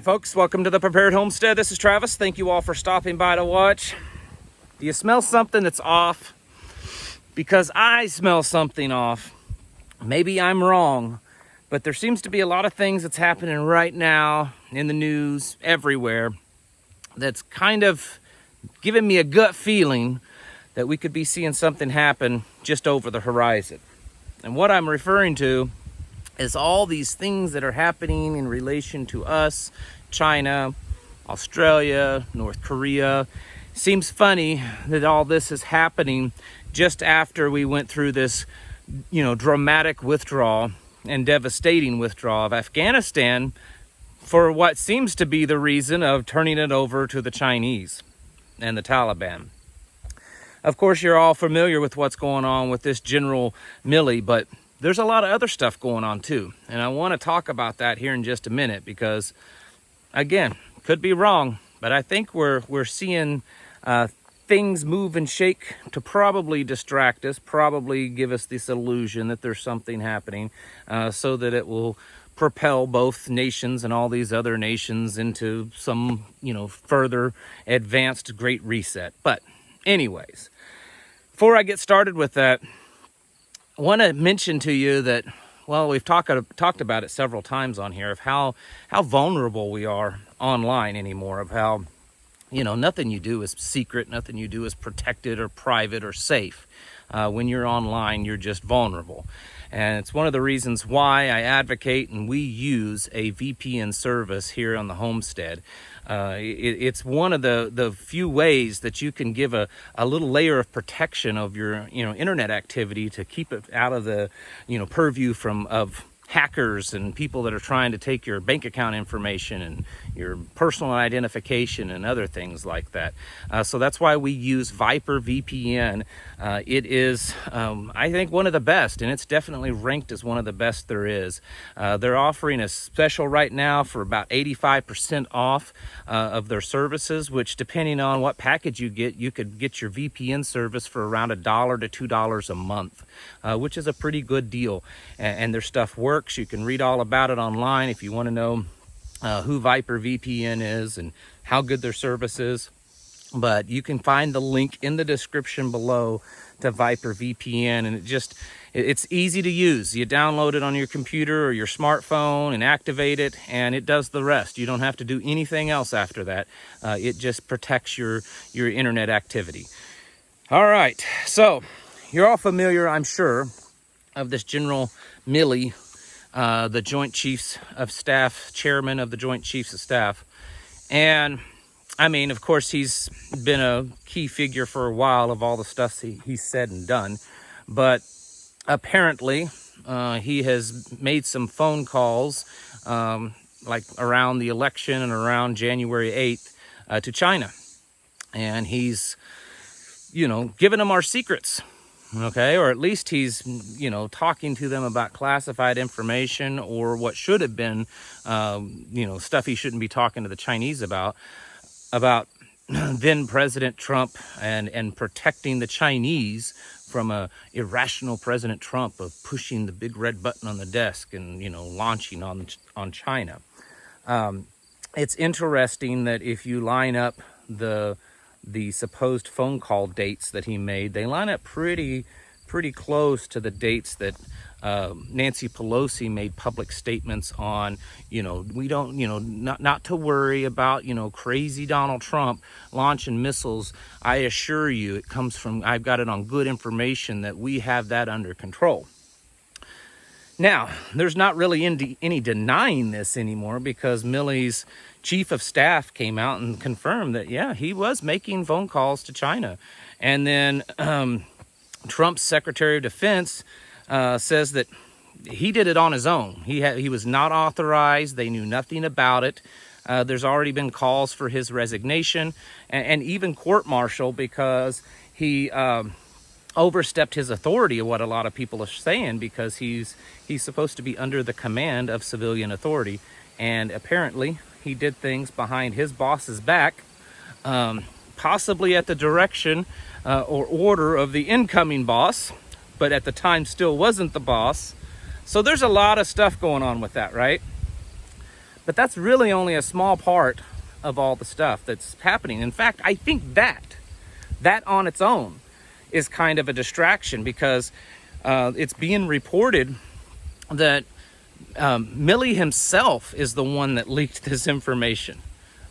Hi folks, welcome to the Prepared Homestead. This is Travis. Thank you all for stopping by to watch. Do you smell something that's off? Because I smell something off. Maybe I'm wrong, but there seems to be a lot of things that's happening right now in the news everywhere that's kind of giving me a gut feeling that we could be seeing something happen just over the horizon. And what I'm referring to is all these things that are happening in relation to us, China, Australia, North Korea. Seems funny that all this is happening just after we went through this, dramatic withdrawal and devastating withdrawal of Afghanistan for what seems to be the reason of turning it over to the Chinese and the Taliban. Of course, you're all familiar with what's going on with this General Milley, but there's a lot of other stuff going on too. And I want to talk about that here in just a minute because, again, could be wrong, but I think we're seeing things move and shake to probably distract us, probably give us this illusion that there's something happening so that it will propel both nations and all these other nations into some, further advanced great reset. But anyways, before I get started with that, I want to mention to you that, we've talked about it several times on here of how vulnerable we are online anymore, of how, nothing you do is secret, nothing you do is protected or private or safe. When you're online, you're just vulnerable. And it's one of the reasons why I advocate and we use a VPN service here on the Homestead. It's one of the few ways that you can give a little layer of protection of your internet activity to keep it out of the purview of hackers and people that are trying to take your bank account information and your personal identification and other things like that. So that's why we use Viper VPN. It is, I think, one of the best, and it's definitely ranked as one of the best there is. They're offering a special right now for about 85% off of their services, which depending on what package you get, you could get your VPN service for around $1 to $2 a month, which is a pretty good deal. And their stuff works. You can read all about it online if you want to know who Viper VPN is and how good their service is. But you can find the link in the description below to Viper VPN, and it's easy to use. You download it on your computer or your smartphone and activate it, and it does the rest. You don't have to do anything else after that. It just protects your internet activity. All right, so you're all familiar, I'm sure, of this General Milley, the Joint Chiefs of Staff, chairman of the Joint Chiefs of Staff. And I mean, of course, he's been a key figure for a while of all the stuff he's said and done. But apparently, he has made some phone calls, like around the election and around January 8th, to China. And he's, giving them our secrets. Okay, or at least he's, talking to them about classified information or what should have been, stuff he shouldn't be talking to the Chinese about then President Trump and protecting the Chinese from a irrational President Trump of pushing the big red button on the desk and, launching on China. It's interesting that if you line up the supposed phone call dates that he made, they line up pretty close to the dates that Nancy Pelosi made public statements on, we don't, not to worry about, crazy Donald Trump launching missiles. I assure you it comes from, I've got it on good information that we have that under control. Now, there's not really any denying this anymore because Milley's chief of staff came out and confirmed that, yeah, he was making phone calls to China. And then Trump's Secretary of Defense says that he did it on his own. He was not authorized. They knew nothing about it. There's already been calls for his resignation and even court-martial because he overstepped his authority, of what a lot of people are saying, because he's supposed to be under the command of civilian authority. And apparently he did things behind his boss's back, possibly at the direction or order of the incoming boss, but at the time still wasn't the boss. So there's a lot of stuff going on with that, right? But that's really only a small part of all the stuff that's happening. In fact, I think that on its own is kind of a distraction, because it's being reported that Milley himself is the one that leaked this information.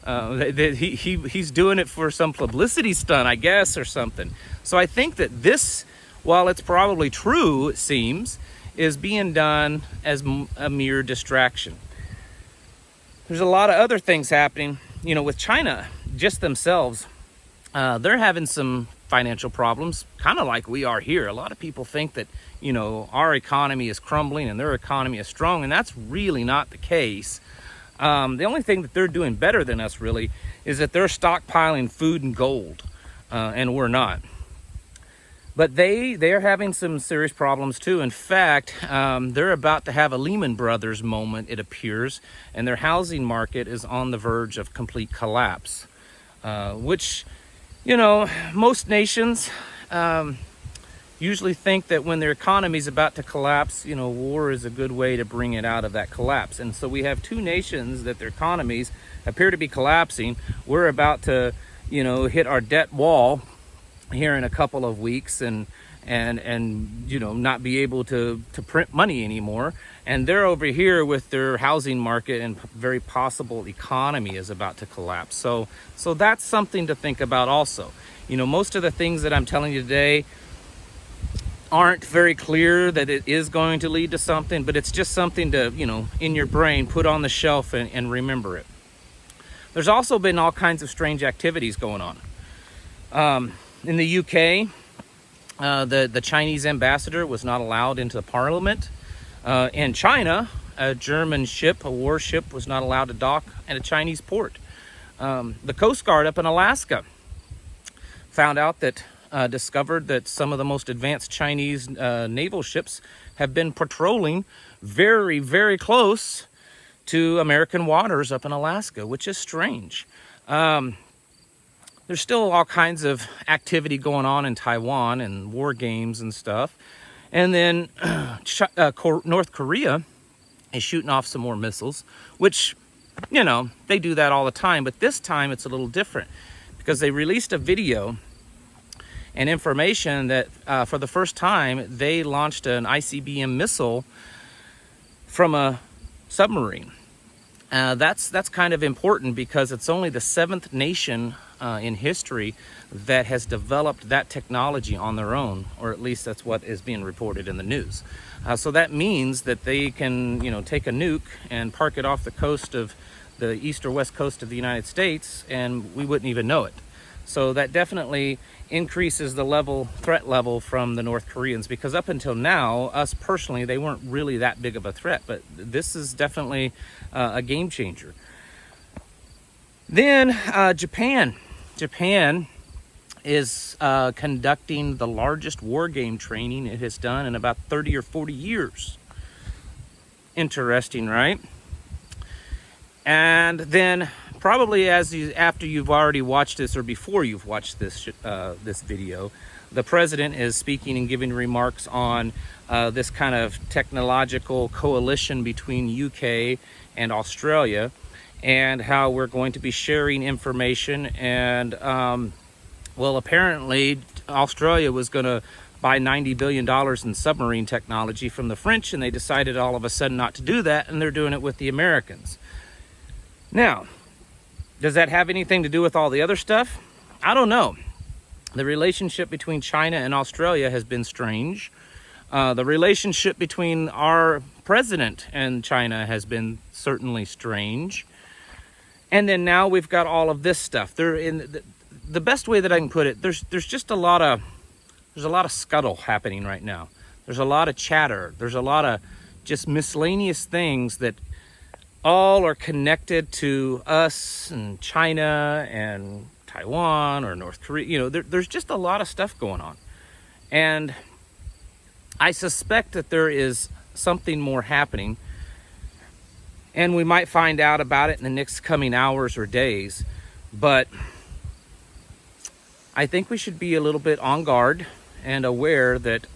He's doing it for some publicity stunt, I guess, or something. So I think that this, while it's probably true, it seems, is being done as a mere distraction. There's a lot of other things happening, with China just themselves. They're having some financial problems, kind of like we are here. A lot of people think that, our economy is crumbling and their economy is strong, and that's really not the case. The only thing that they're doing better than us, really, is that they're stockpiling food and gold, and we're not. But they're having some serious problems too. In fact, they're about to have a Lehman Brothers moment, it appears, and their housing market is on the verge of complete collapse, which, most nations usually think that when their economy is about to collapse, war is a good way to bring it out of that collapse. And so we have two nations that their economies appear to be collapsing. We're about to, hit our debt wall here in a couple of weeks and not be able to print money anymore. And they're over here with their housing market, and very possible economy is about to collapse. So that's something to think about also. Most of the things that I'm telling you today aren't very clear that it is going to lead to something, but it's just something to, in your brain, put on the shelf and remember it. There's also been all kinds of strange activities going on. In the UK, the Chinese ambassador was not allowed into the parliament. In China, a German ship, a warship, was not allowed to dock at a Chinese port. The Coast Guard up in Alaska found out that, discovered that some of the most advanced Chinese naval ships have been patrolling very, very close to American waters up in Alaska, which is strange. There's still all kinds of activity going on in Taiwan and war games and stuff. And then North Korea is shooting off some more missiles, which, they do that all the time. But this time it's a little different, because they released a video and information that for the first time they launched an ICBM missile from a submarine. That's kind of important, because it's only the seventh nation in history that has developed that technology on their own, or at least that's what is being reported in the news. So that means that they can, take a nuke and park it off the coast of the east or west coast of the United States, and we wouldn't even know it. So that definitely increases the threat level from the North Koreans, because up until now, us personally, they weren't really that big of a threat, but this is definitely a game changer. Then Japan is conducting the largest war game training it has done in about 30 or 40 years. Interesting, right? And then probably after you've already watched this, or before you've watched this video, the president is speaking and giving remarks on this kind of technological coalition between UK and Australia, and how we're going to be sharing information. And apparently Australia was going to buy $90 billion in submarine technology from the French, and they decided all of a sudden not to do that, and they're doing it with the Americans. Now, does that have anything to do with all the other stuff? I don't know. The relationship between China and Australia has been strange. The relationship between our president and China has been certainly strange. And then now we've got all of this stuff. The best way that I can put it, there's just a lot of scuttle happening right now. There's a lot of chatter. There's a lot of just miscellaneous things that all are connected to us and China and Taiwan or North Korea. There's just a lot of stuff going on. And I suspect that there is something more happening, and we might find out about it in the next coming hours or days. But I think we should be a little bit on guard and aware that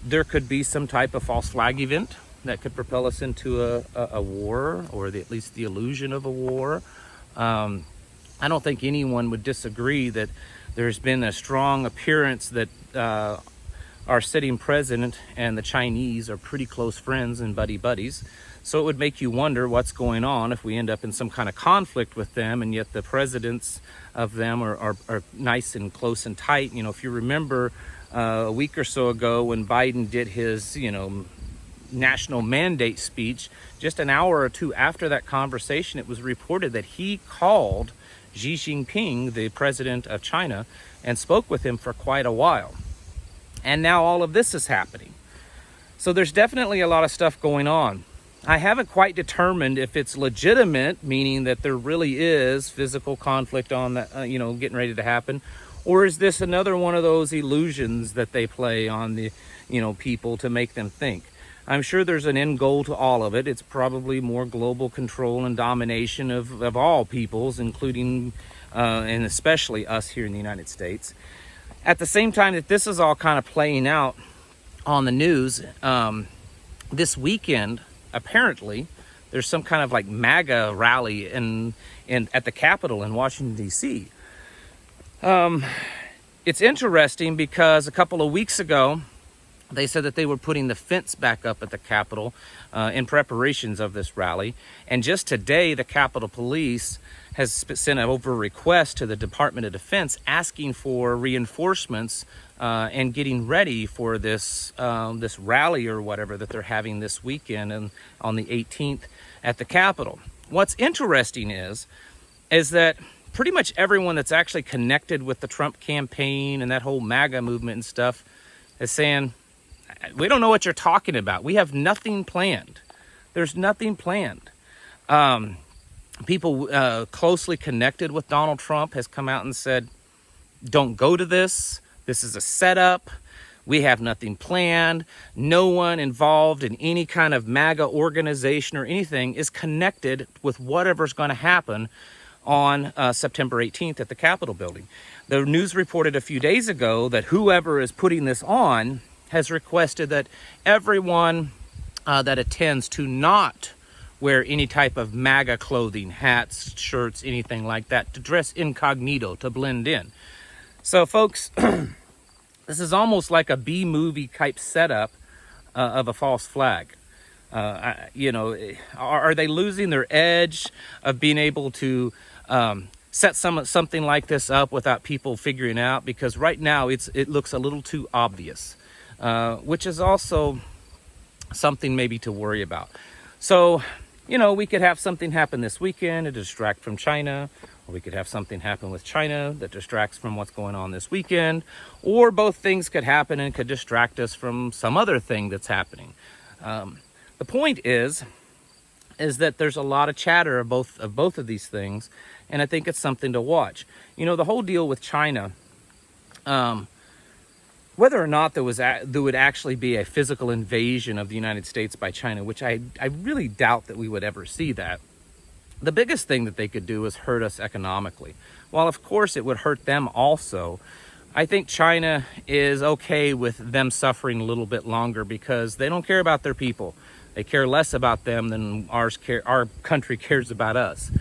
there could be some type of false flag event that could propel us into a war, or at least the illusion of a war. I don't think anyone would disagree that there's been a strong appearance that our sitting president and the Chinese are pretty close friends and buddies. So it would make you wonder what's going on if we end up in some kind of conflict with them, and yet the presidents of them are nice and close and tight. You know, if you remember a week or so ago when Biden did his, national mandate speech, just an hour or two after that conversation, it was reported that he called Xi Jinping, the president of China, and spoke with him for quite a while. And now all of this is happening. So there's definitely a lot of stuff going on. I haven't quite determined if it's legitimate, meaning that there really is physical conflict on that, getting ready to happen, or is this another one of those illusions that they play on the, people to make them think? I'm sure there's an end goal to all of it. It's probably more global control and domination of all peoples, including and especially us here in the United States. At the same time that this is all kind of playing out on the news, this weekend, apparently, there's some kind of like MAGA rally at the Capitol in Washington, D.C. It's interesting because a couple of weeks ago, they said that they were putting the fence back up at the Capitol in preparations of this rally. And just today, the Capitol Police has sent over a request to the Department of Defense asking for reinforcements and getting ready for this this rally or whatever that they're having this weekend and on the 18th at the Capitol. What's interesting is that pretty much everyone that's actually connected with the Trump campaign and that whole MAGA movement and stuff is saying, we don't know what you're talking about. We have nothing planned. There's nothing planned. People closely connected with Donald Trump has come out and said, don't go to this. This is a setup. We have nothing planned. No one involved in any kind of MAGA organization or anything is connected with whatever's going to happen on September 18th at the Capitol building. The news reported a few days ago that whoever is putting this on has requested that everyone that attends to not wear any type of MAGA clothing, hats, shirts, anything like that, to dress incognito, to blend in. So, folks, this is almost like a B-movie type setup of a false flag. Are they losing their edge of being able to set something like this up without people figuring out? Because right now it looks a little too obvious. Which is also something maybe to worry about. So, we could have something happen this weekend to distract from China, or we could have something happen with China that distracts from what's going on this weekend, or both things could happen and could distract us from some other thing that's happening. The point is that there's a lot of chatter of both of these things, and I think it's something to watch. The whole deal with China, whether or not there would actually be a physical invasion of the United States by China, which I really doubt that we would ever see that. The biggest thing that they could do is hurt us economically. While of course it would hurt them also, I think China is okay with them suffering a little bit longer because they don't care about their people. They care less about them than our country cares about us.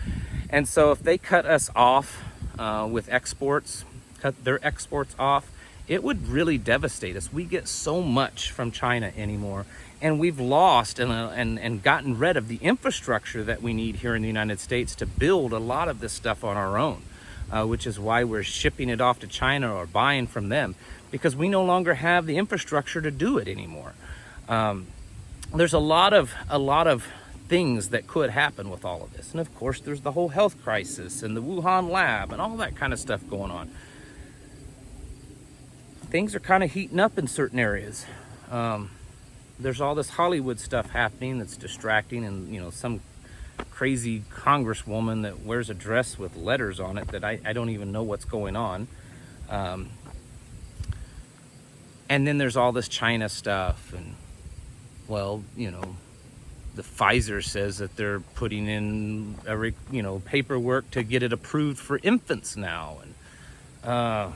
And so if they cut us off with exports, cut their exports off, it would really devastate us. We get so much from China anymore, and we've lost and gotten rid of the infrastructure that we need here in the United States to build a lot of this stuff on our own, which is why we're shipping it off to China or buying from them, because we no longer have the infrastructure to do it anymore. There's a lot of things that could happen with all of this, and of course there's the whole health crisis and the Wuhan lab and all that kind of stuff going on. Things are kind of heating up in certain areas. There's all this Hollywood stuff happening that's distracting, and some crazy congresswoman that wears a dress with letters on it that I don't even know what's going on. And then there's all this China stuff, and the Pfizer says that they're putting in paperwork to get it approved for infants now, and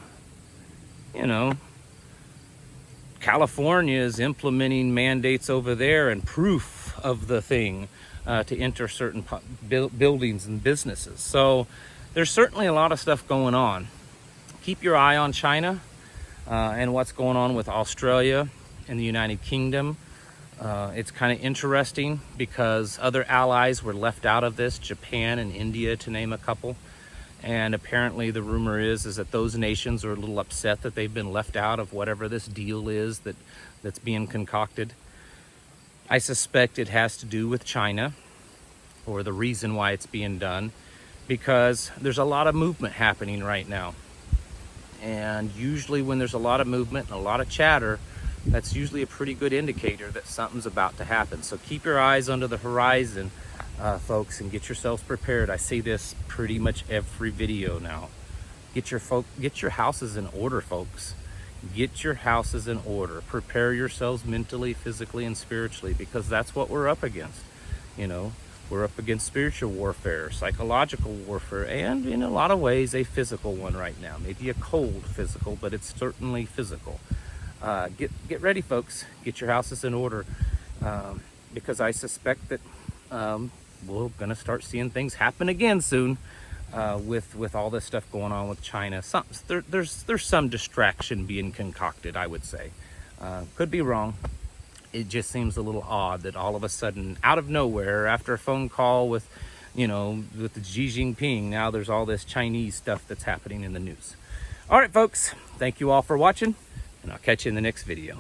California is implementing mandates over there and proof of the thing to enter certain buildings and businesses. So there's certainly a lot of stuff going on. Keep your eye on China and what's going on with Australia and the United Kingdom. It's kind of interesting because other allies were left out of this, Japan and India to name a couple. And apparently the rumor is that those nations are a little upset that they've been left out of whatever this deal is that's being concocted. I suspect it has to do with China, or the reason why it's being done, because there's a lot of movement happening right now. And usually when there's a lot of movement and a lot of chatter, that's usually a pretty good indicator that something's about to happen. So keep your eyes under the horizon, folks, and get yourselves prepared. I say this pretty much every video now. Get your houses in order, folks. Get your houses in order. Prepare yourselves mentally, physically, and spiritually, because that's what we're up against. You know, we're up against spiritual warfare, psychological warfare, and in a lot of ways a physical one right now. Maybe a cold physical, but it's certainly physical. Get ready, folks. Get your houses in order, because I suspect that we're going to start seeing things happen again soon with all this stuff going on with China. There's some distraction being concocted, I would say. Could be wrong. It just seems a little odd that all of a sudden, out of nowhere, after a phone call with the Xi Jinping, now there's all this Chinese stuff that's happening in the news. All right, folks, thank you all for watching, and I'll catch you in the next video.